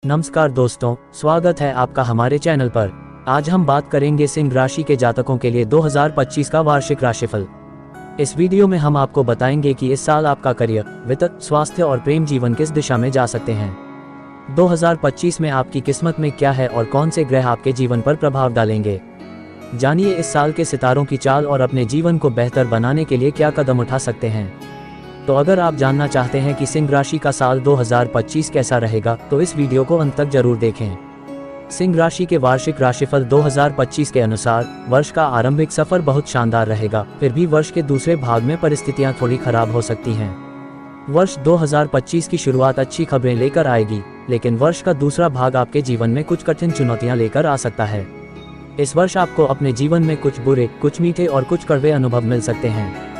नमस्कार दोस्तों, स्वागत है आपका हमारे चैनल पर। आज हम बात करेंगे सिंह राशि के जातकों के लिए 2025 का वार्षिक राशिफल। इस वीडियो में हम आपको बताएंगे कि इस साल आपका करियर, वित्त, स्वास्थ्य और प्रेम जीवन किस दिशा में जा सकते हैं। 2025 में आपकी किस्मत में क्या है और कौन से ग्रह आपके जीवन पर प्रभाव डालेंगे। जानिए इस साल के सितारों की चाल और अपने जीवन को बेहतर बनाने के लिए क्या कदम उठा सकते हैं। तो अगर आप जानना चाहते हैं कि सिंह राशि का साल 2025 कैसा रहेगा तो इस वीडियो को अंत तक जरूर देखें। सिंह राशि के वार्षिक राशिफल 2025 के अनुसार वर्ष का आरंभिक सफर बहुत शानदार रहेगा, फिर भी वर्ष के दूसरे भाग में परिस्थितियां थोड़ी खराब हो सकती हैं। वर्ष 2025 की शुरुआत अच्छी खबरें लेकर आएगी, लेकिन वर्ष का दूसरा भाग आपके जीवन में कुछ कठिन चुनौतियां लेकर आ सकता है। इस वर्ष आपको अपने जीवन में कुछ बुरे, कुछ मीठे और कुछ कड़वे अनुभव मिल सकते हैं।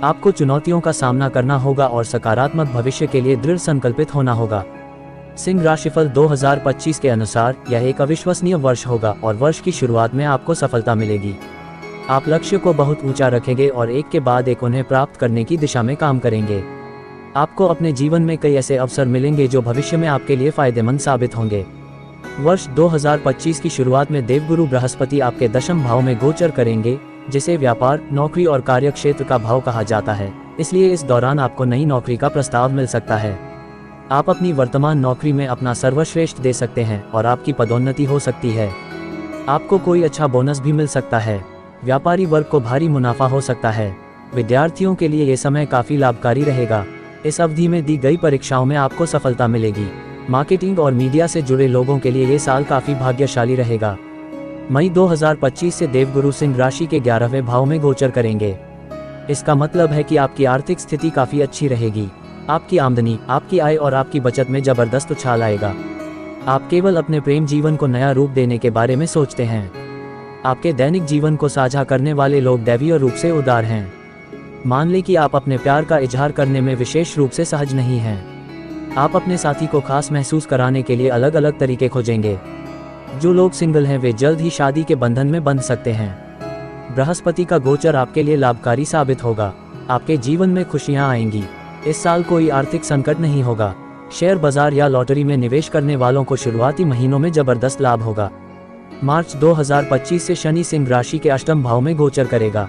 आपको चुनौतियों का सामना करना होगा और सकारात्मक भविष्य के लिए दृढ़ संकल्पित होना होगा। सिंह राशिफल 2025 के अनुसार यह एक अविश्वसनीय वर्ष होगा और वर्ष की शुरुआत में आपको सफलता मिलेगी। आप लक्ष्य को बहुत ऊंचा रखेंगे और एक के बाद एक उन्हें प्राप्त करने की दिशा में काम करेंगे। आपको अपने जीवन में कई ऐसे अवसर मिलेंगे जो भविष्य में आपके लिए फायदेमंद साबित होंगे। वर्ष 2025 की शुरुआत में देवगुरु बृहस्पति आपके दशम भाव में गोचर करेंगे, जिसे व्यापार, नौकरी और कार्य क्षेत्र का भाव कहा जाता है। इसलिए इस दौरान आपको नई नौकरी का प्रस्ताव मिल सकता है। आप अपनी वर्तमान नौकरी में अपना सर्वश्रेष्ठ दे सकते हैं और आपकी पदोन्नति हो सकती है। आपको कोई अच्छा बोनस भी मिल सकता है। व्यापारी वर्ग को भारी मुनाफा हो सकता है। विद्यार्थियों के लिए ये समय काफी लाभकारी रहेगा। इस अवधि में दी गई परीक्षाओं में आपको सफलता मिलेगी। मार्केटिंग और मीडिया से जुड़े लोगों के लिए ये साल काफी भाग्यशाली रहेगा। मई 2025 से देवगुरु सिंह राशि के 11वें भाव में गोचर करेंगे। इसका मतलब है कि आपकी आर्थिक स्थिति काफी अच्छी रहेगी। आपकी आमदनी, आपकी आय और आपकी बचत में जबरदस्त उछाल आएगा। आप केवल अपने प्रेम जीवन को नया रूप देने के बारे में सोचते हैं। आपके दैनिक जीवन को साझा करने वाले लोग दैवीय रूप से उदार हैं। मान लें कि आप अपने प्यार का इजहार करने में विशेष रूप से सहज नहीं हैं। आप अपने साथी को खास महसूस कराने के लिए अलग अलग तरीके खोजेंगे। जो लोग सिंगल हैं वे जल्द ही शादी के बंधन में बंध सकते हैं। बृहस्पति का गोचर आपके लिए लाभकारी साबित होगा। आपके जीवन में खुशियां आएंगी। इस साल कोई आर्थिक संकट नहीं होगा। शेयर बाजार या लॉटरी में निवेश करने वालों को शुरुआती महीनों में जबरदस्त लाभ होगा। मार्च 2025 से शनि सिंह राशि के अष्टम भाव में गोचर करेगा।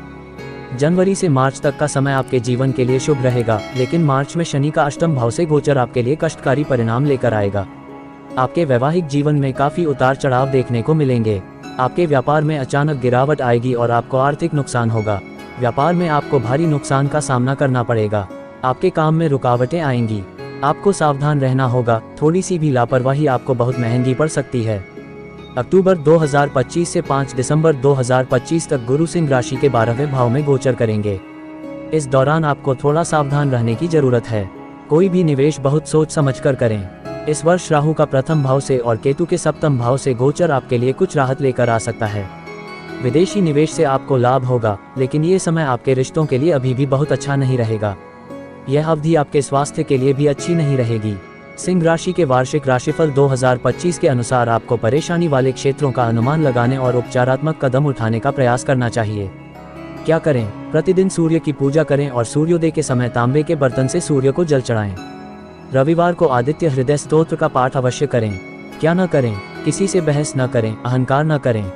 जनवरी से मार्च तक का समय आपके जीवन के लिए शुभ रहेगा, लेकिन मार्च में शनि का अष्टम भाव से गोचर आपके लिए कष्टकारी परिणाम लेकर आएगा। आपके वैवाहिक जीवन में काफी उतार चढ़ाव देखने को मिलेंगे। आपके व्यापार में अचानक गिरावट आएगी और आपको आर्थिक नुकसान होगा। व्यापार में आपको भारी नुकसान का सामना करना पड़ेगा। आपके काम में रुकावटें आएंगी। आपको सावधान रहना होगा। थोड़ी सी भी लापरवाही आपको बहुत महंगी पड़ सकती है। अक्टूबर 2025 से 5 दिसंबर 2025 तक गुरु सिंह राशि के 12वें भाव में गोचर करेंगे। इस दौरान आपको थोड़ा सावधान रहने की जरूरत है। कोई भी निवेश बहुत सोच समझकर करें। इस वर्ष राहु का प्रथम भाव से और केतु के सप्तम भाव से गोचर आपके लिए कुछ राहत लेकर आ सकता है। विदेशी निवेश से आपको लाभ होगा, लेकिन ये समय आपके रिश्तों के लिए अभी भी बहुत अच्छा नहीं रहेगा। यह अवधि आपके स्वास्थ्य के लिए भी अच्छी नहीं रहेगी। सिंह राशि के वार्षिक राशिफल 2025 के अनुसार आपको परेशानी वाले क्षेत्रों का अनुमान लगाने और उपचारात्मक कदम उठाने का प्रयास करना चाहिए। क्या करें? प्रतिदिन सूर्य की पूजा करें और सूर्योदय के समय तांबे के बर्तन से सूर्य को जल चढ़ाएं। रविवार को आदित्य हृदय स्तोत्र का पाठ अवश्य करें। क्या न करें? किसी से बहस न करें, अहंकार न करें।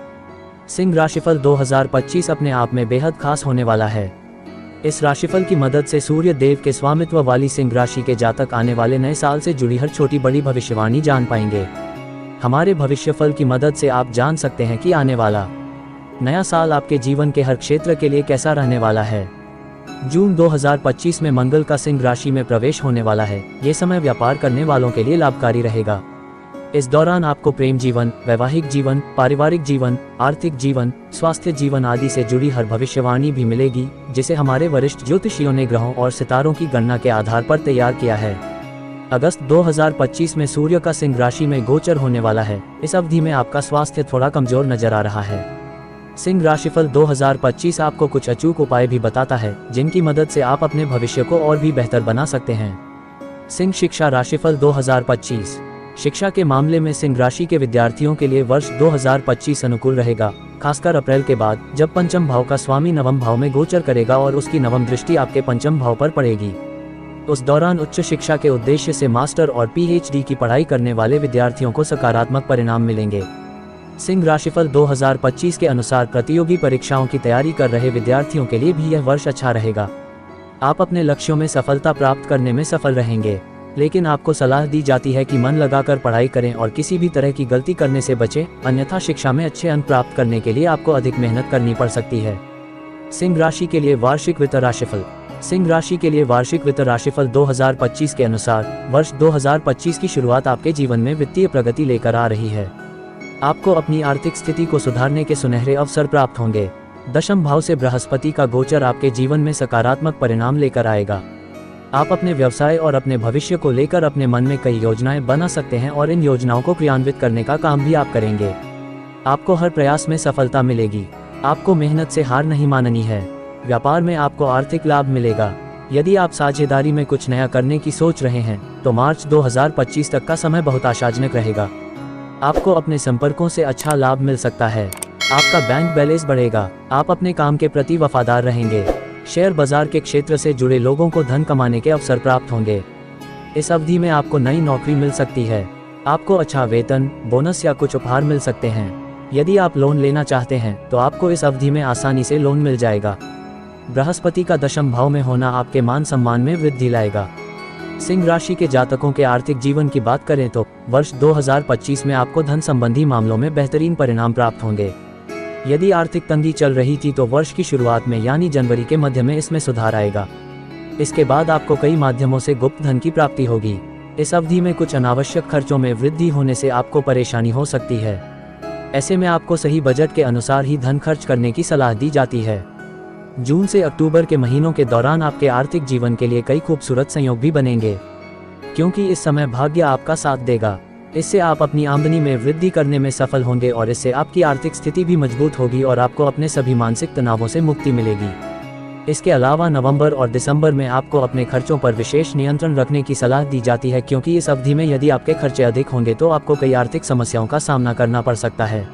सिंह राशिफल 2025 अपने आप में बेहद खास होने वाला है। इस राशिफल की मदद से सूर्य देव के स्वामित्व वाली सिंह राशि के जातक आने वाले नए साल से जुड़ी हर छोटी बड़ी भविष्यवाणी जान पाएंगे। हमारे भविष्यफल की मदद से आप जान सकते हैं कि आने वाला नया साल आपके जीवन के हर क्षेत्र के लिए कैसा रहने वाला है। जून 2025 में मंगल का सिंह राशि में प्रवेश होने वाला है। ये समय व्यापार करने वालों के लिए लाभकारी रहेगा। इस दौरान आपको प्रेम जीवन, वैवाहिक जीवन, पारिवारिक जीवन, आर्थिक जीवन, स्वास्थ्य जीवन आदि से जुड़ी हर भविष्यवाणी भी मिलेगी, जिसे हमारे वरिष्ठ ज्योतिषियों ने ग्रहों और सितारों की गणना के आधार पर तैयार किया है। अगस्त 2025 में सूर्य का सिंह राशि में गोचर होने वाला है। इस अवधि में आपका स्वास्थ्य थोड़ा कमजोर नजर आ रहा है। सिंह राशिफल 2025 आपको कुछ अचूक उपाय भी बताता है, जिनकी मदद से आप अपने भविष्य को और भी बेहतर बना सकते हैं। सिंह शिक्षा राशिफल 2025। शिक्षा के मामले में सिंह राशि के विद्यार्थियों के लिए वर्ष 2025 अनुकूल रहेगा, खासकर अप्रैल के बाद, जब पंचम भाव का स्वामी नवम भाव में गोचर करेगा और उसकी नवम दृष्टि आपके पंचम भाव पर पड़ेगी। उस दौरान उच्च शिक्षा के उद्देश्य से मास्टर और पीएचडी की पढ़ाई करने वाले विद्यार्थियों को सकारात्मक परिणाम मिलेंगे। सिंह राशिफल 2025 के अनुसार प्रतियोगी परीक्षाओं की तैयारी कर रहे विद्यार्थियों के लिए भी यह वर्ष अच्छा रहेगा। आप अपने लक्ष्यों में सफलता प्राप्त करने में सफल रहेंगे, लेकिन आपको सलाह दी जाती है कि मन लगाकर पढ़ाई करें और किसी भी तरह की गलती करने से बचें, अन्यथा शिक्षा में अच्छे अंक प्राप्त करने के लिए आपको अधिक मेहनत करनी पड़ सकती है। सिंह राशि के लिए वार्षिक वित्त राशिफल। सिंह राशि के लिए वार्षिक वित्त राशिफल 2025 के अनुसार वर्ष 2025 की शुरुआत आपके जीवन में वित्तीय प्रगति लेकर आ रही है। आपको अपनी आर्थिक स्थिति को सुधारने के सुनहरे अवसर प्राप्त होंगे। दशम भाव से बृहस्पति का गोचर आपके जीवन में सकारात्मक परिणाम लेकर आएगा। आप अपने व्यवसाय और अपने भविष्य को लेकर अपने मन में कई योजनाएं बना सकते हैं और इन योजनाओं को क्रियान्वित करने का काम भी आप करेंगे। आपको हर प्रयास में सफलता मिलेगी। आपको मेहनत से हार नहीं माननी है। व्यापार में आपको आर्थिक लाभ मिलेगा। यदि आप साझेदारी में कुछ नया करने की सोच रहे हैं तो मार्च 2025 तक का समय बहुत आशाजनक रहेगा। आपको अपने संपर्कों से अच्छा लाभ मिल सकता है। आपका बैंक बैलेंस बढ़ेगा। आप अपने काम के प्रति वफादार रहेंगे। शेयर बाजार के क्षेत्र से जुड़े लोगों को धन कमाने के अवसर प्राप्त होंगे। इस अवधि में आपको नई नौकरी मिल सकती है। आपको अच्छा वेतन, बोनस या कुछ उपहार मिल सकते हैं। यदि आप लोन लेना चाहते हैं तो आपको इस अवधि में आसानी से लोन मिल जाएगा। बृहस्पति का दशम भाव में होना आपके मान सम्मान में वृद्धि लाएगा। सिंह राशि के जातकों के आर्थिक जीवन की बात करें तो वर्ष 2025 में आपको धन संबंधी मामलों में बेहतरीन परिणाम प्राप्त होंगे। यदि आर्थिक तंगी चल रही थी तो वर्ष की शुरुआत में यानी जनवरी के मध्य में इसमें सुधार आएगा। इसके बाद आपको कई माध्यमों से गुप्त धन की प्राप्ति होगी। इस अवधि में कुछ अनावश्यक खर्चों में वृद्धि होने से आपको परेशानी हो सकती है। ऐसे में आपको सही बजट के अनुसार ही धन खर्च करने की सलाह दी जाती है। जून से अक्टूबर के महीनों के दौरान आपके आर्थिक जीवन के लिए कई खूबसूरत संयोग भी बनेंगे, क्योंकि इस समय भाग्य आपका साथ देगा। इससे आप अपनी आमदनी में वृद्धि करने में सफल होंगे और इससे आपकी आर्थिक स्थिति भी मजबूत होगी और आपको अपने सभी मानसिक तनावों से मुक्ति मिलेगी। इसके अलावा नवंबर और दिसंबर में आपको अपने खर्चों पर विशेष नियंत्रण रखने की सलाह दी जाती है, क्योंकि इस अवधि में यदि आपके खर्चे अधिक होंगे तो आपको कई आर्थिक समस्याओं का सामना करना पड़ सकता है।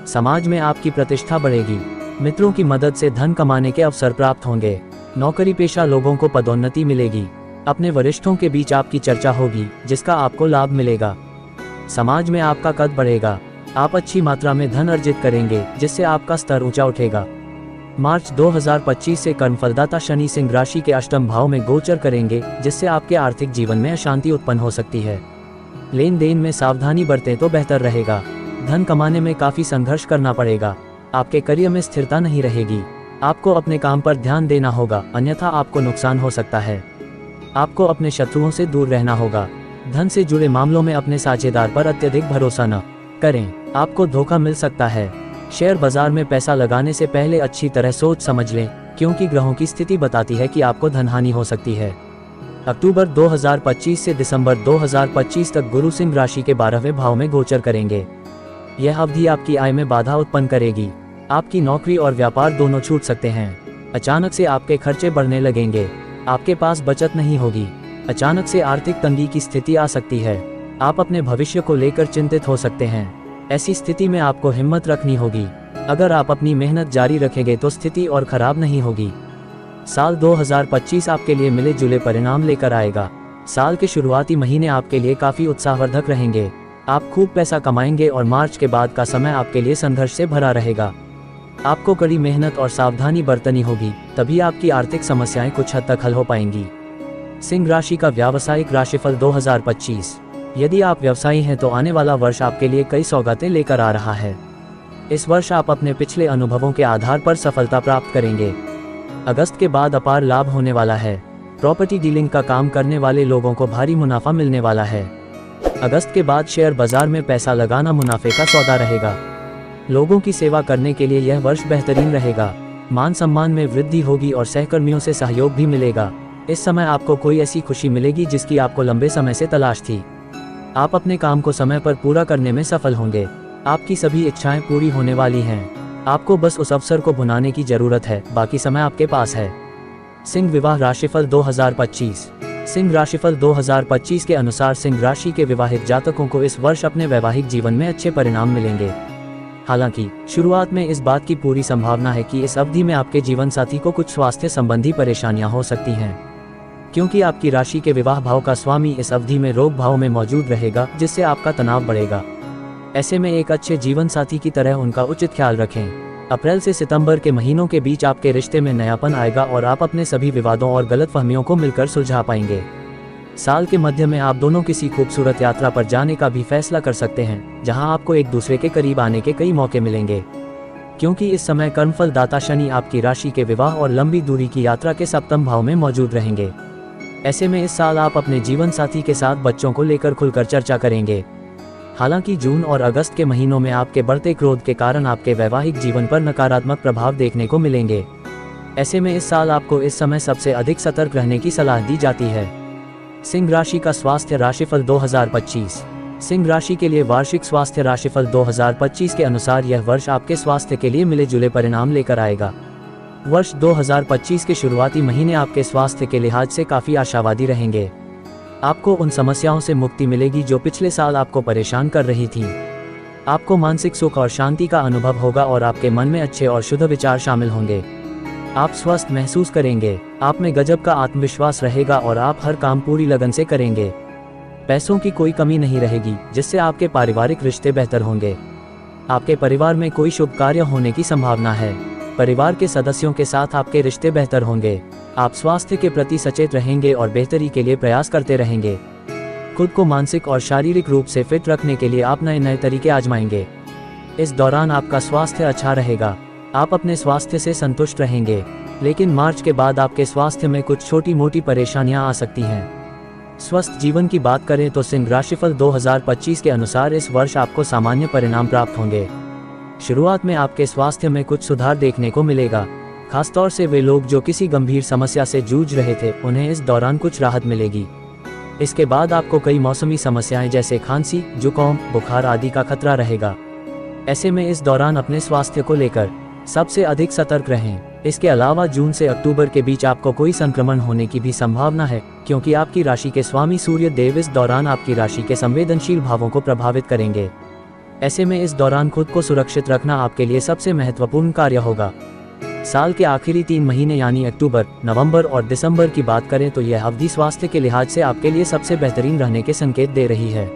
समाज में आपकी प्रतिष्ठा बढ़ेगी। मित्रों की मदद से धन कमाने के अवसर प्राप्त होंगे। नौकरी पेशा लोगों को पदोन्नति मिलेगी। अपने वरिष्ठों के बीच आपकी चर्चा होगी जिसका आपको लाभ मिलेगा। समाज में आपका कद बढ़ेगा। आप अच्छी मात्रा में धन अर्जित करेंगे जिससे आपका स्तर ऊंचा उठेगा। मार्च 2025 से कर्मफलदाता शनि सिंह राशि के अष्टम भाव में गोचर करेंगे, जिससे आपके आर्थिक जीवन में अशांति उत्पन्न हो सकती है। लेन देन में सावधानी बरतें तो बेहतर रहेगा। धन कमाने में काफी संघर्ष करना पड़ेगा। आपके करियर में स्थिरता नहीं रहेगी। आपको अपने काम पर ध्यान देना होगा, अन्यथा आपको नुकसान हो सकता है। आपको अपने शत्रुओं से दूर रहना होगा। धन से जुड़े मामलों में अपने साझेदार पर अत्यधिक भरोसा न करें, आपको धोखा मिल सकता है। शेयर बाजार में पैसा लगाने से पहले अच्छी तरह सोच समझ लें, क्योंकि ग्रहों की स्थिति बताती है कि आपको धनहानि हो सकती है। अक्टूबर 2025 से दिसंबर 2025 तक गुरु सिंह राशि के 12वें भाव में गोचर करेंगे। यह अवधि आपकी आय में बाधा उत्पन्न करेगी। आपकी नौकरी और व्यापार दोनों छूट सकते हैं। अचानक से आपके खर्चे बढ़ने लगेंगे। आपके पास बचत नहीं होगी। अचानक से आर्थिक तंगी की स्थिति आ सकती है। आप अपने भविष्य को लेकर चिंतित हो सकते हैं। ऐसी स्थिति में आपको हिम्मत रखनी होगी। अगर आप अपनी मेहनत जारी रखेंगे तो स्थिति और खराब नहीं होगी। साल 2025 आपके लिए मिले जुले परिणाम लेकर आएगा। साल के शुरुआती महीने आपके लिए काफी उत्साहवर्धक रहेंगे। आप खूब पैसा कमाएंगे और मार्च के बाद का समय आपके लिए संघर्ष से भरा रहेगा। आपको कड़ी मेहनत और सावधानी बरतनी होगी, तभी आपकी आर्थिक समस्याएं कुछ हद तक हल हो पाएंगी। सिंह राशि का व्यावसायिक राशिफल 2025। यदि आप व्यवसायी हैं तो आने वाला वर्ष आपके लिए कई सौगातें लेकर आ रहा है। इस वर्ष आप अपने पिछले अनुभवों के आधार पर सफलता प्राप्त करेंगे। अगस्त के बाद अपार लाभ होने वाला है। प्रॉपर्टी डीलिंग का काम करने वाले लोगों को भारी मुनाफा मिलने वाला है। अगस्त के बाद शेयर बाजार में पैसा लगाना मुनाफे का सौदा रहेगा। लोगों की सेवा करने के लिए यह वर्ष बेहतरीन रहेगा। मान सम्मान में वृद्धि होगी और सहकर्मियों से सहयोग भी मिलेगा। इस समय आपको कोई ऐसी खुशी मिलेगी जिसकी आपको लंबे समय से तलाश थी। आप अपने काम को समय पर पूरा करने में सफल होंगे। आपकी सभी इच्छाएं पूरी होने वाली हैं। आपको बस उस अवसर को भुनाने की जरूरत है, बाकी समय आपके पास है। सिंह विवाह राशिफल 2025। सिंह राशिफल 2025 के अनुसार सिंह राशि के विवाहित जातकों को इस वर्ष अपने वैवाहिक जीवन में अच्छे परिणाम मिलेंगे। हालांकि शुरुआत में इस बात की पूरी संभावना है कि इस अवधि में आपके जीवन साथी को कुछ स्वास्थ्य संबंधी परेशानियां हो सकती हैं। क्योंकि आपकी राशि के विवाह भाव का स्वामी इस अवधि में रोग भाव में मौजूद रहेगा, जिससे आपका तनाव बढ़ेगा। ऐसे में एक अच्छे जीवन साथी की तरह उनका उचित ख्याल रखें। अप्रैल से सितंबर के महीनों के बीच आपके रिश्ते में नयापन आएगा और आप अपने सभी विवादों और गलतफहमियों को मिलकर सुलझा पाएंगे। साल के मध्य में आप दोनों किसी खूबसूरत यात्रा पर जाने का भी फैसला कर सकते हैं, जहां आपको एक दूसरे के करीब आने के कई मौके मिलेंगे। क्योंकि इस समय कर्मफल दाता शनि आपकी राशि के विवाह और लंबी दूरी की यात्रा के सप्तम भाव में मौजूद रहेंगे। ऐसे में इस साल आप अपने जीवन साथी के साथ बच्चों को लेकर खुलकर चर्चा करेंगे। हालांकि जून और अगस्त के महीनों में आपके बढ़ते क्रोध के कारण आपके वैवाहिक जीवन पर नकारात्मक प्रभाव देखने को मिलेंगे। ऐसे में इस साल आपको इस समय सबसे अधिक सतर्क रहने की सलाह दी जाती है। सिंह राशि का स्वास्थ्य राशिफल 2025। सिंह राशि के लिए वार्षिक स्वास्थ्य राशिफल 2025 के अनुसार यह वर्ष आपके स्वास्थ्य के लिए मिले जुले परिणाम लेकर आएगा। वर्ष 2025 के शुरुआती महीने आपके स्वास्थ्य के लिहाज से काफी आशावादी रहेंगे। आपको उन समस्याओं से मुक्ति मिलेगी जो पिछले साल आपको परेशान कर रही थीं। आपको मानसिक सुख और शांति का अनुभव होगा और आपके मन में अच्छे और शुद्ध विचार शामिल होंगे। आप स्वस्थ महसूस करेंगे। आप में गजब का आत्मविश्वास रहेगा और आप हर काम पूरी लगन से करेंगे। पैसों की कोई कमी नहीं रहेगी, जिससे आपके पारिवारिक रिश्ते बेहतर होंगे। आपके परिवार में कोई शुभ कार्य होने की संभावना है। परिवार के सदस्यों के साथ आपके रिश्ते बेहतर होंगे। आप स्वास्थ्य के प्रति सचेत रहेंगे और बेहतरी के लिए प्रयास करते रहेंगे। खुद को मानसिक और शारीरिक रूप से फिट रखने के लिए आप नए नए तरीके आजमाएंगे। इस दौरान आपका स्वास्थ्य अच्छा रहेगा। आप अपने स्वास्थ्य से संतुष्ट रहेंगे, लेकिन मार्च के बाद आपके स्वास्थ्य में कुछ छोटी मोटी परेशानियां आ सकती हैं। स्वस्थ जीवन की बात करें तो सिंह राशिफल 2025 के अनुसार इस वर्ष आपको सामान्य परिणाम प्राप्त होंगे। शुरुआत में आपके स्वास्थ्य में कुछ सुधार देखने को मिलेगा। खासतौर से वे लोग जो किसी गंभीर समस्या से जूझ रहे थे, उन्हें इस दौरान कुछ राहत मिलेगी। इसके बाद आपको कई मौसमी समस्याएं जैसे खांसी, जुकाम, बुखार आदि का खतरा रहेगा। ऐसे में इस दौरान अपने स्वास्थ्य को लेकर सबसे अधिक सतर्क रहें। इसके अलावा जून से अक्टूबर के बीच आपको कोई संक्रमण होने की भी संभावना है, क्योंकि आपकी राशि के स्वामी सूर्य देव इस दौरान आपकी राशि के संवेदनशील भावों को प्रभावित करेंगे। ऐसे में इस दौरान खुद को सुरक्षित रखना आपके लिए सबसे महत्वपूर्ण कार्य होगा। साल के आखिरी 3 महीने यानी अक्टूबर, नवंबर और दिसंबर की बात करें तो यह अवधि स्वास्थ्य के लिहाज से आपके लिए सबसे बेहतरीन रहने के संकेत दे रही है,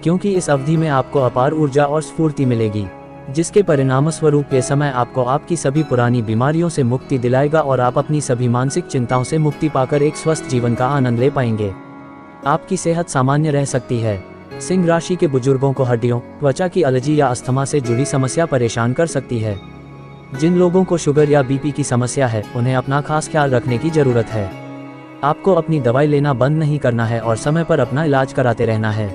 क्योंकि इस अवधि में आपको अपार ऊर्जा और स्फूर्ति मिलेगी, जिसके परिणामस्वरूप ये समय आपको आपकी सभी पुरानी बीमारियों से मुक्ति दिलाएगा और आप अपनी सभी मानसिक चिंताओं से मुक्ति पाकर एक स्वस्थ जीवन का आनंद ले पाएंगे। आपकी सेहत सामान्य रह सकती है। सिंह राशि के बुजुर्गों को हड्डियों, त्वचा की एलर्जी या अस्थमा से जुड़ी समस्या परेशान कर सकती है। जिन लोगों को शुगर या बीपी की समस्या है, उन्हें अपना खास ख्याल रखने की जरूरत है। आपको अपनी दवाई लेना बंद नहीं करना है और समय पर अपना इलाज कराते रहना है।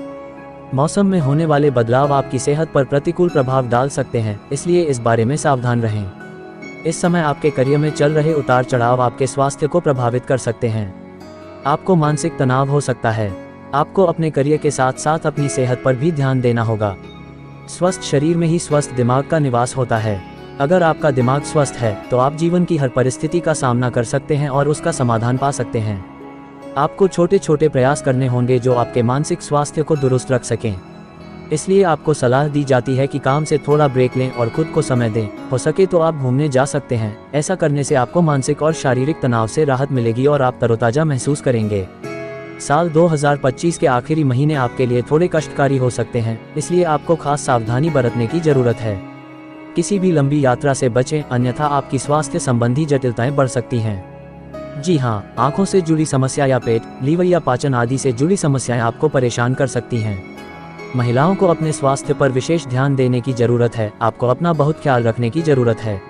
मौसम में होने वाले बदलाव आपकी सेहत पर प्रतिकूल प्रभाव डाल सकते हैं, इसलिए इस बारे में सावधान रहें। इस समय आपके करियर में चल रहे उतार चढ़ाव आपके स्वास्थ्य को प्रभावित कर सकते हैं। आपको मानसिक तनाव हो सकता है। आपको अपने करियर के साथ साथ अपनी सेहत पर भी ध्यान देना होगा। स्वस्थ शरीर में ही स्वस्थ दिमाग का निवास होता है। अगर आपका दिमाग स्वस्थ है तो आप जीवन की हर परिस्थिति का सामना कर सकते हैं और उसका समाधान पा सकते हैं। आपको छोटे छोटे प्रयास करने होंगे जो आपके मानसिक स्वास्थ्य को दुरुस्त रख सकें। इसलिए आपको सलाह दी जाती है कि काम से थोड़ा ब्रेक लें और खुद को समय दें। हो सके तो आप घूमने जा सकते हैं। ऐसा करने से आपको मानसिक और शारीरिक तनाव से राहत मिलेगी और आप तरोताजा महसूस करेंगे। साल 2025 के आखिरी महीने आपके लिए थोड़े कष्टकारी हो सकते हैं, इसलिए आपको खास सावधानी बरतने की जरूरत है। किसी भी लंबी यात्रा से बचें, अन्यथा आपकी स्वास्थ्य संबंधी जटिलताएं बढ़ सकती हैं। जी हाँ, आंखों से जुड़ी समस्या या पेट, लीवर या पाचन आदि से जुड़ी समस्याएं आपको परेशान कर सकती हैं। महिलाओं को अपने स्वास्थ्य पर विशेष ध्यान देने की जरूरत है। आपको अपना बहुत ख्याल रखने की जरूरत है।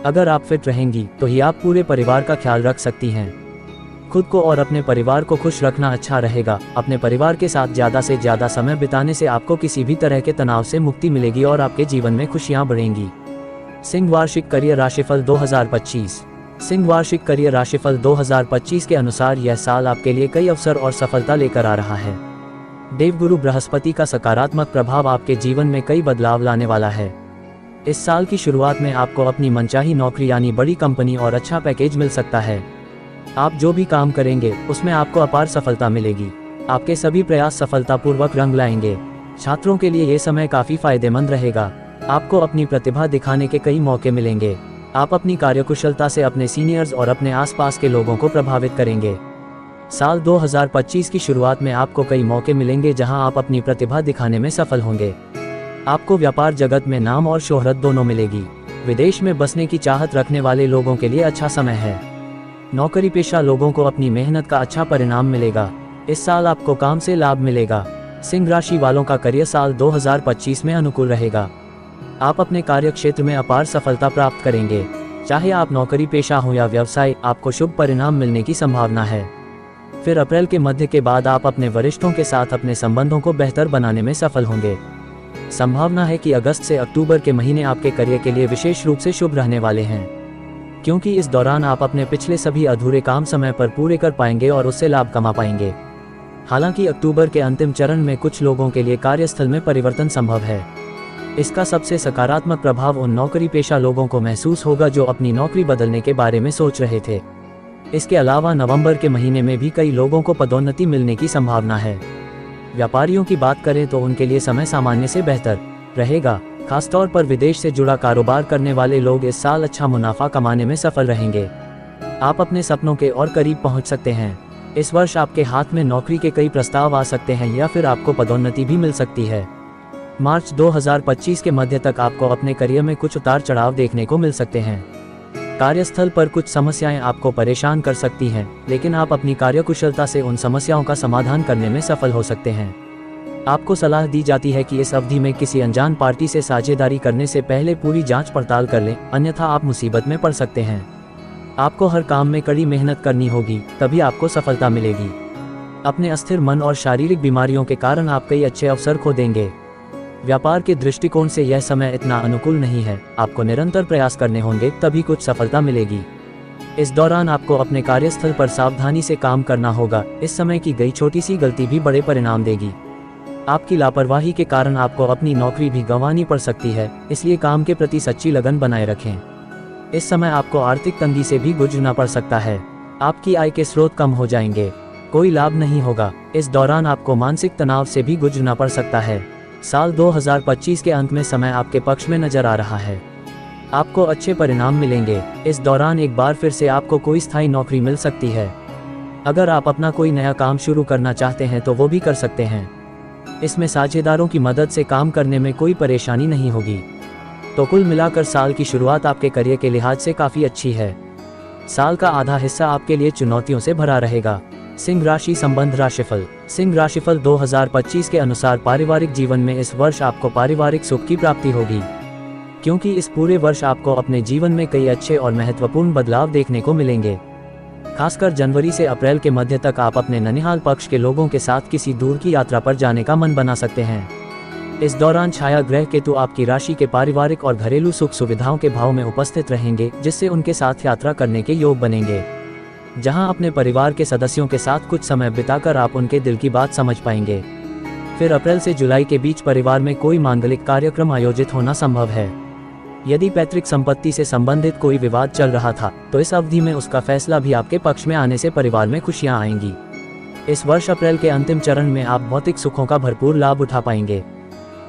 अगर आप फिट रहेंगी तो ही आप पूरे परिवार का ख्याल रख सकती हैं। खुद को और अपने परिवार को खुश रखना अच्छा रहेगा। अपने परिवार के साथ ज़्यादा से ज़्यादा समय बिताने से आपको किसी भी तरह के तनाव से मुक्ति मिलेगी और आपके जीवन में खुशियां बढ़ेंगी। सिंह वार्षिक करियर राशिफल 2025। सिंह वार्षिक करियर राशिफल 2025 के अनुसार यह साल आपके लिए कई अवसर और सफलता लेकर आ रहा है। देवगुरु बृहस्पति का सकारात्मक प्रभाव आपके जीवन में कई बदलाव लाने वाला है। इस साल की शुरुआत में आपको अपनी मनचाही नौकरी यानी बड़ी कंपनी और अच्छा पैकेज मिल सकता है। आप जो भी काम करेंगे उसमें आपको अपार सफलता मिलेगी। आपके सभी प्रयास सफलतापूर्वक रंग लाएंगे। छात्रों के लिए ये समय काफ़ी फायदेमंद रहेगा। आपको अपनी प्रतिभा दिखाने के कई मौके मिलेंगे। आप अपनी कार्यकुशलता से अपने सीनियर्स और अपने आसपास के लोगों को प्रभावित करेंगे। साल 2025 की शुरुआत में आपको कई मौके मिलेंगे जहां आप अपनी प्रतिभा दिखाने में सफल होंगे। आपको व्यापार जगत में नाम और शोहरत दोनों मिलेगी। विदेश में बसने की चाहत रखने वाले लोगों के लिए अच्छा समय है। नौकरी पेशा लोगों को अपनी मेहनत का अच्छा परिणाम मिलेगा। इस साल आपको काम से लाभ मिलेगा। सिंह राशि वालों का करियर साल 2025 में अनुकूल रहेगा। आप अपने कार्य क्षेत्र में अपार सफलता प्राप्त करेंगे। चाहे आप नौकरी पेशा हो या व्यवसाय, आपको शुभ परिणाम मिलने की संभावना है। फिर अप्रैल के मध्य के बाद आप अपने वरिष्ठों के साथ अपने संबंधों को बेहतर बनाने में सफल होंगे। संभावना है कि अगस्त से अक्टूबर के महीने आपके करियर के लिए विशेष रूप से शुभ रहने वाले हैं, क्योंकि इस दौरान आप अपने पिछले सभी अधूरे काम समय पर पूरे कर पाएंगे और उससे लाभ कमा पाएंगे। हालांकि अक्टूबर के अंतिम चरण में कुछ लोगों के लिए कार्यस्थल में परिवर्तन संभव है। इसका सबसे सकारात्मक प्रभाव उन नौकरी पेशा लोगों को महसूस होगा जो अपनी नौकरी बदलने के बारे में सोच रहे थे। इसके अलावा नवंबर के महीने में भी कई लोगों को पदोन्नति मिलने की संभावना है। व्यापारियों की बात करें तो उनके लिए समय सामान्य से बेहतर रहेगा। खासतौर पर विदेश से जुड़ा कारोबार करने वाले लोग इस साल अच्छा मुनाफा कमाने में सफल रहेंगे। आप अपने सपनों के और करीब पहुंच सकते हैं। इस वर्ष आपके हाथ में नौकरी के कई प्रस्ताव आ सकते हैं या फिर आपको पदोन्नति भी मिल सकती है। मार्च 2025 के मध्य तक आपको अपने करियर में कुछ उतार चढ़ाव देखने को मिल सकते हैं। कार्यस्थल पर कुछ समस्याएं आपको परेशान कर सकती हैं, लेकिन आप अपनी कार्यकुशलता से उन समस्याओं का समाधान करने में सफल हो सकते हैं। आपको सलाह दी जाती है कि इस अवधि में किसी अनजान पार्टी से साझेदारी करने से पहले पूरी जांच पड़ताल कर लें, अन्यथा आप मुसीबत में पड़ सकते हैं। आपको हर काम में कड़ी मेहनत करनी होगी, तभी आपको सफलता मिलेगी। अपने अस्थिर मन और शारीरिक बीमारियों के कारण आप कई अच्छे अवसर खो देंगे। व्यापार के दृष्टिकोण से यह समय इतना अनुकूल नहीं है। आपको निरंतर प्रयास करने होंगे, तभी कुछ सफलता मिलेगी। इस दौरान आपको अपने कार्यस्थल पर सावधानी से काम करना होगा। इस समय की गई छोटी सी गलती भी बड़े परिणाम देगी। आपकी लापरवाही के कारण आपको अपनी नौकरी भी गंवानी पड़ सकती है, इसलिए काम के प्रति सच्ची लगन बनाए रखें। इस समय आपको आर्थिक तंगी से भी गुजरना पड़ सकता है। आपकी आय के स्रोत कम हो जाएंगे, कोई लाभ नहीं होगा। इस दौरान आपको मानसिक तनाव से भी गुजरना पड़ सकता है। साल 2025 के अंत में समय आपके पक्ष में नजर आ रहा है। आपको अच्छे परिणाम मिलेंगे। इस दौरान एक बार फिर से आपको कोई स्थायी नौकरी मिल सकती है। अगर आप अपना कोई नया काम शुरू करना चाहते हैं तो वो भी कर सकते हैं। इसमें साझेदारों की मदद से काम करने में कोई परेशानी नहीं होगी। तो कुल मिलाकर साल की शुरुआत आपके करियर के लिहाज से काफ़ी अच्छी है। साल का आधा हिस्सा आपके लिए चुनौतियों से भरा रहेगा। सिंह राशि संबंध राशिफल। सिंह राशिफल 2025 के अनुसार पारिवारिक जीवन में इस वर्ष आपको पारिवारिक सुख की प्राप्ति होगी, क्योंकि इस पूरे वर्ष आपको अपने जीवन में कई अच्छे और महत्वपूर्ण बदलाव देखने को मिलेंगे। खासकर जनवरी से अप्रैल के मध्य तक आप अपने ननिहाल पक्ष के लोगों के साथ किसी दूर की यात्रा पर जाने का मन बना सकते हैं। इस दौरान छाया ग्रह केतु आपकी राशि के पारिवारिक और घरेलू सुख सुविधाओं के भाव में उपस्थित रहेंगे, जिससे उनके साथ यात्रा करने के योग बनेंगे, जहां अपने परिवार के सदस्यों के साथ कुछ समय बिताकर आप उनके दिल की बात समझ पाएंगे। फिर अप्रैल से जुलाई के बीच परिवार में कोई मांगलिक कार्यक्रम आयोजित होना संभव है। यदि पैतृक संपत्ति से संबंधित कोई विवाद चल रहा था तो इस अवधि में उसका फैसला भी आपके पक्ष में आने से परिवार में खुशियां आएंगी। इस वर्ष अप्रैल के अंतिम चरण में आप भौतिक सुखों का भरपूर लाभ उठा पाएंगे।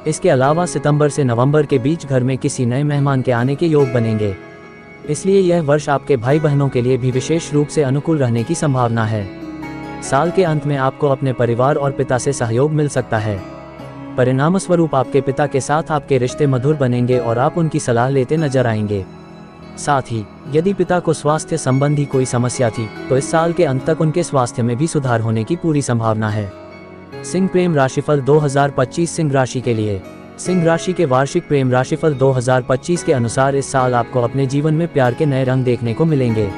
इसके अलावा सितंबर से नवंबर के बीच घर में किसी नए मेहमान के आने के योग बनेंगे, इसलिए यह वर्ष आपके भाई बहनों के लिए भी विशेष रूप से अनुकूल रहने की संभावना है। साल के अंत में आपको अपने परिवार और पिता से सहयोग मिल सकता है। परिणामस्वरूप आपके पिता के साथ आपके रिश्ते मधुर बनेंगे और आप उनकी सलाह लेते नजर आएंगे। साथ ही यदि पिता को स्वास्थ्य संबंधी कोई समस्या थी तो इस साल के अंत तक उनके स्वास्थ्य में भी सुधार होने की पूरी संभावना है। सिंह प्रेम राशिफल 2025 सिंह राशि के लिए। सिंह राशि के वार्षिक प्रेम राशिफल 2025 के अनुसार इस साल आपको अपने जीवन में प्यार के नए रंग देखने को मिलेंगे।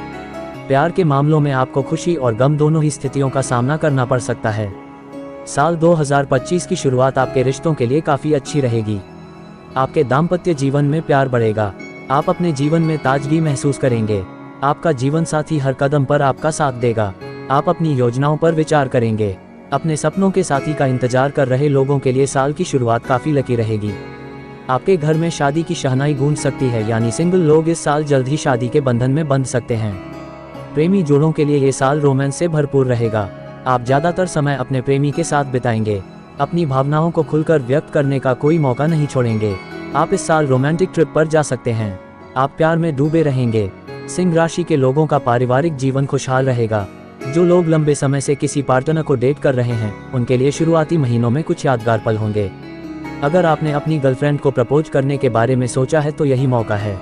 प्यार के मामलों में आपको खुशी और गम दोनों ही स्थितियों का सामना करना पड़ सकता है। साल 2025 की शुरुआत आपके रिश्तों के लिए काफ़ी अच्छी रहेगी। आपके दाम्पत्य जीवन में प्यार बढ़ेगा। आप अपने जीवन में ताजगी महसूस करेंगे। आपका जीवन साथी हर कदम पर आपका साथ देगा। आप अपनी योजनाओं पर विचार करेंगे। अपने सपनों के साथी का इंतजार कर रहे लोगों के लिए साल की शुरुआत काफ़ी लकी रहेगी। आपके घर में शादी की शहनाई गूंज सकती है, यानी सिंगल लोग इस साल जल्द ही शादी के बंधन में बंध सकते हैं। प्रेमी जोड़ों के लिए ये साल रोमांस से भरपूर रहेगा। आप ज़्यादातर समय अपने प्रेमी के साथ बिताएंगे। अपनी भावनाओं को खुलकर व्यक्त करने का कोई मौका नहीं छोड़ेंगे। आप इस साल रोमांटिक ट्रिप पर जा सकते हैं। आप प्यार में डूबे रहेंगे। सिंह राशि के लोगों का पारिवारिक जीवन खुशहाल रहेगा। जो लोग लंबे समय से किसी पार्टनर को डेट कर रहे हैं, उनके लिए शुरुआती महीनों में कुछ यादगार पल होंगे। अगर आपने अपनी गर्लफ्रेंड को प्रपोज करने के बारे में सोचा है तो यही मौका है।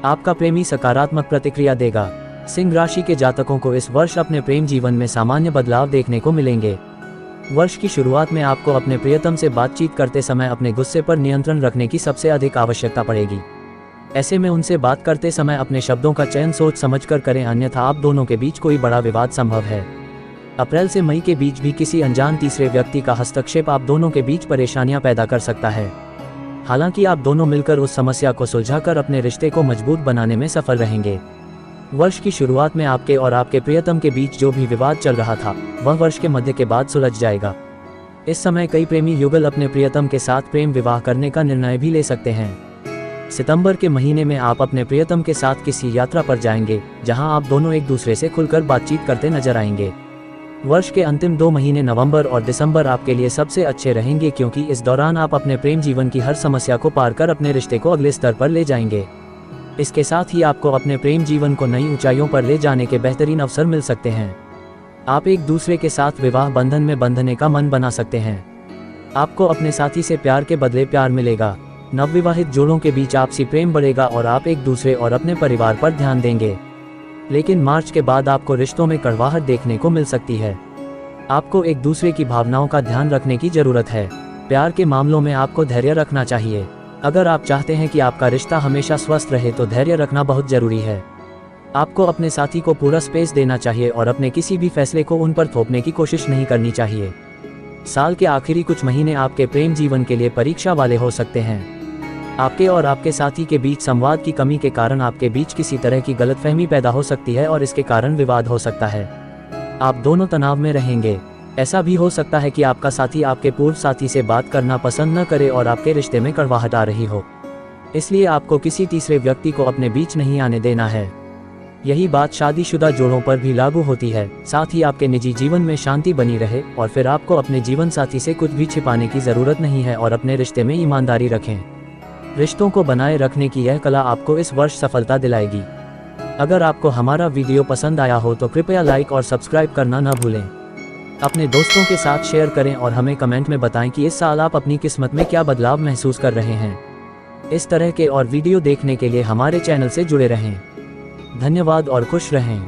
आपका प्रेमी सकारात्मक प्रतिक्रिया देगा। सिंह राशि के जातकों को इस वर्ष अपने प्रेम जीवन में सामान्य बदलाव देखने को मिलेंगे। वर्ष की शुरुआत में आपको अपने प्रियतम से बातचीत करते समय अपने गुस्से पर नियंत्रण रखने की सबसे अधिक आवश्यकता पड़ेगी। ऐसे में उनसे बात करते समय अपने शब्दों का चयन सोच समझकर करें, अन्यथा आप दोनों के बीच कोई बड़ा विवाद संभव है। अप्रैल से मई के बीच भी किसी अनजान तीसरे व्यक्ति का हस्तक्षेप आप दोनों के बीच परेशानियां पैदा कर सकता है। हालांकि आप दोनों मिलकर उस समस्या को सुलझाकर अपने रिश्ते को मजबूत बनाने में सफल रहेंगे। वर्ष की शुरुआत में आपके और आपके प्रियतम के बीच जो भी विवाद चल रहा था, वह वर्ष के मध्य के बाद सुलझ जाएगा। इस समय कई प्रेमी युगल अपने प्रियतम के साथ प्रेम विवाह करने का निर्णय भी ले सकते हैं। सितंबर के महीने में आप अपने प्रियतम के साथ किसी यात्रा पर जाएंगे, जहां आप दोनों एक दूसरे से खुलकर बातचीत करते नजर आएंगे। वर्ष के अंतिम 2 महीने नवंबर और दिसंबर आपके लिए सबसे अच्छे रहेंगे, क्योंकि इस दौरान आप अपने प्रेम जीवन की हर समस्या को पार कर अपने रिश्ते को अगले स्तर पर ले जाएंगे। इसके साथ ही आपको अपने प्रेम जीवन को नई ऊंचाइयों पर ले जाने के बेहतरीन अवसर मिल सकते हैं। आप एक दूसरे के साथ विवाह बंधन में बंधने का मन बना सकते हैं। आपको अपने साथी से प्यार के बदले प्यार मिलेगा। नवविवाहित जोड़ों के बीच आपसी प्रेम बढ़ेगा और आप एक दूसरे और अपने परिवार पर ध्यान देंगे। लेकिन मार्च के बाद आपको रिश्तों में कड़वाहट देखने को मिल सकती है। आपको एक दूसरे की भावनाओं का ध्यान रखने की जरूरत है। प्यार के मामलों में आपको धैर्य रखना चाहिए। अगर आप चाहते हैं कि आपका रिश्ता हमेशा स्वस्थ रहे तो धैर्य रखना बहुत जरूरी है। आपको अपने साथी को पूरा स्पेस देना चाहिए और अपने किसी भी फैसले को उन पर थोपने की कोशिश नहीं करनी चाहिए। साल के आखिरी कुछ महीने आपके प्रेम जीवन के लिए परीक्षा वाले हो सकते हैं। आपके और आपके साथी के बीच संवाद की कमी के कारण आपके बीच किसी तरह की गलतफहमी पैदा हो सकती है और इसके कारण विवाद हो सकता है। आप दोनों तनाव में रहेंगे। ऐसा भी हो सकता है कि आपका साथी आपके पूर्व साथी से बात करना पसंद न करे और आपके रिश्ते में कड़वाहट आ रही हो। इसलिए आपको किसी तीसरे व्यक्ति को अपने बीच नहीं आने देना है। यही बात शादीशुदा जोड़ों पर भी लागू होती है। साथ ही आपके निजी जीवन में शांति बनी रहे और फिर आपको अपने जीवन साथी से कुछ भी छिपाने की जरूरत नहीं है और अपने रिश्ते में ईमानदारी रखें। रिश्तों को बनाए रखने की यह कला आपको इस वर्ष सफलता दिलाएगी। अगर आपको हमारा वीडियो पसंद आया हो तो कृपया लाइक और सब्सक्राइब करना न भूलें। अपने दोस्तों के साथ शेयर करें और हमें कमेंट में बताएं कि इस साल आप अपनी किस्मत में क्या बदलाव महसूस कर रहे हैं। इस तरह के और वीडियो देखने के लिए हमारे चैनल से जुड़े रहें। धन्यवाद और खुश रहें।